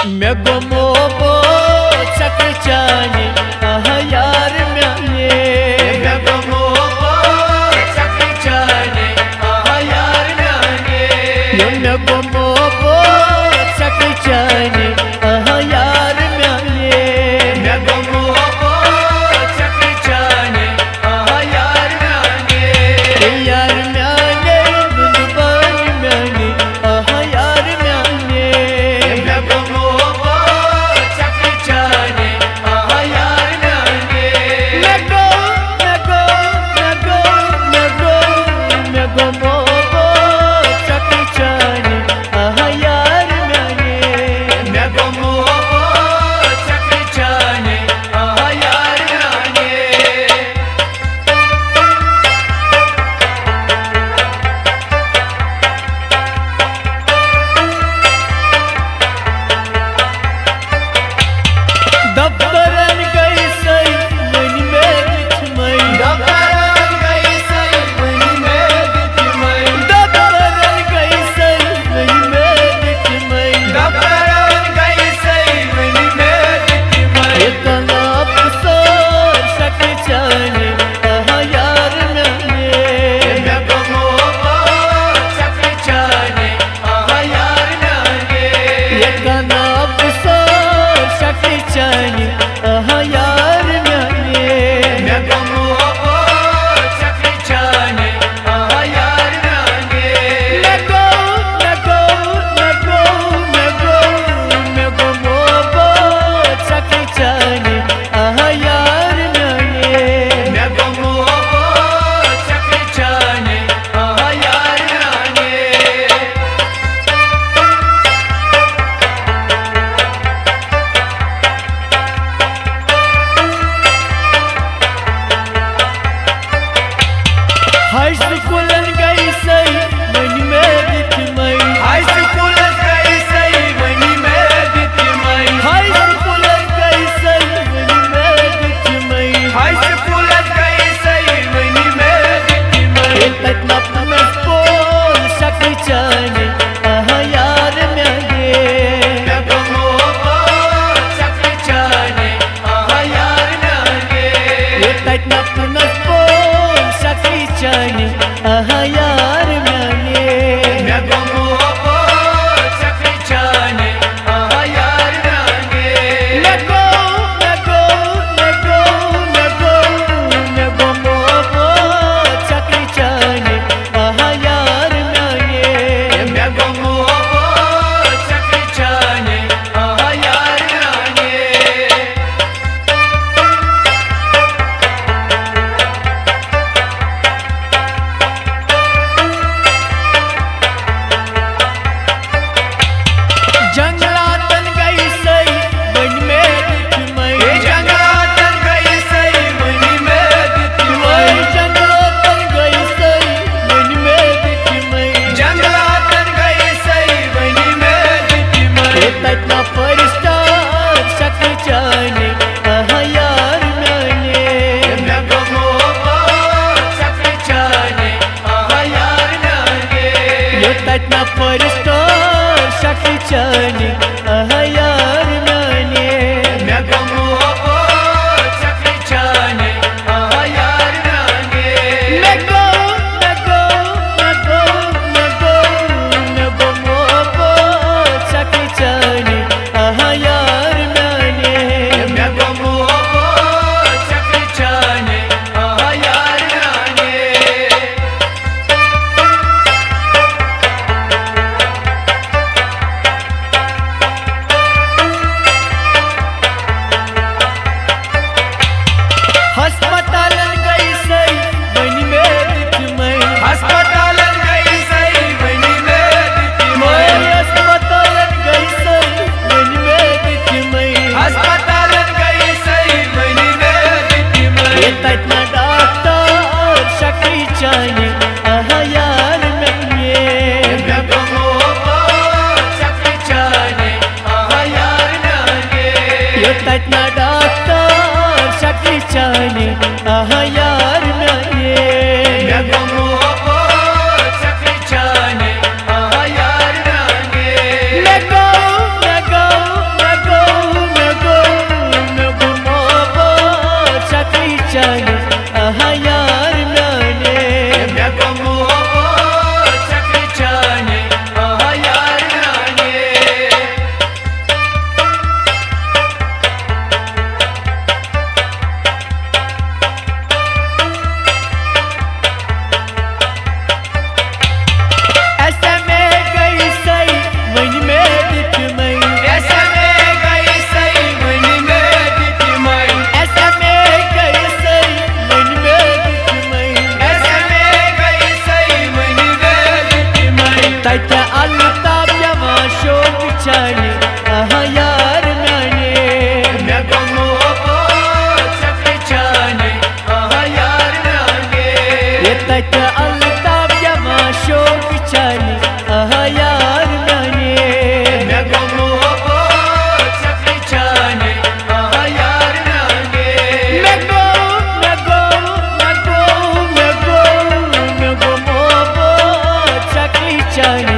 Mea gomobo çakıçani aha yar mene. Mea gomobo çakıçani aha yar mene. Mea gomobo çakıçani aha yar mene. Mea gomobo çakıçani aha yar mene. Yar mene bulban mene aha yar mene. Mea gomobo çakıçani aha yar mene. Mea gomobo çakıçani aha yar mene. Mea gomobo çakıçani aha yar mene. Daptaran gay say mani med chmai. Daptaran gay say mani med chmai. Daptaran gay say mani med chmai. Daptaran gay say mani med chmai. Etna apsar shakchani aha yar mene. Mea gomobo çakıçani aha yar mene. Etna apsar shakchani aha yar mene. Mea gomobo çakıçani aha yar mene. Mea gomobo çakıçani aha yar mene. Mea gomobo çakıçani aha yar mene. High school and gay say when you made it to my high school and gay say when you made it to my high school and gay say when you made it to my high school and gay say when you made it to my it not my school shakchani aha yar mene. Mea gomobo çakıçani aha yar mene. It not my school shakchani aha yar mene. Mea gomobo çakıçani aha yar mene. Mea gomobo çakıçani aha yar mene. Mea gomobo çakıçani aha yar mene. जंगलातन गई सई बन में दिखमई. जंगलातन गई सई बन में दिखमई. जंगलातन गई सई बन में दिखमई. जंगलातन गई सई बन में दिखमई. ततना परिस्तार शक्चani aha yar mene. Mea gomobo çakıçani aha yar mene. Tतना परिस्तार शक्चani aha yar mene. Mea gomobo çakıçani aha yar mene. Mea gomobo çakıçani aha yar mene. Mea gomobo çakıçani aha yar mene. दिखमै ऐसमे कैसे मन में दिखमै ऐसमे कैसे मन में दिखमै ऐसमे कैसे मन में दिखमै तैत अलताप जवा शोक छाने आहा यार नाने मैं गमो चक छाने आहा यार नाने ये तैत अलताप जवा शोक छाने आहा यार नाने मैं गमो चक छाने आहा यार नाने मैं गो मैं गमो चक छाने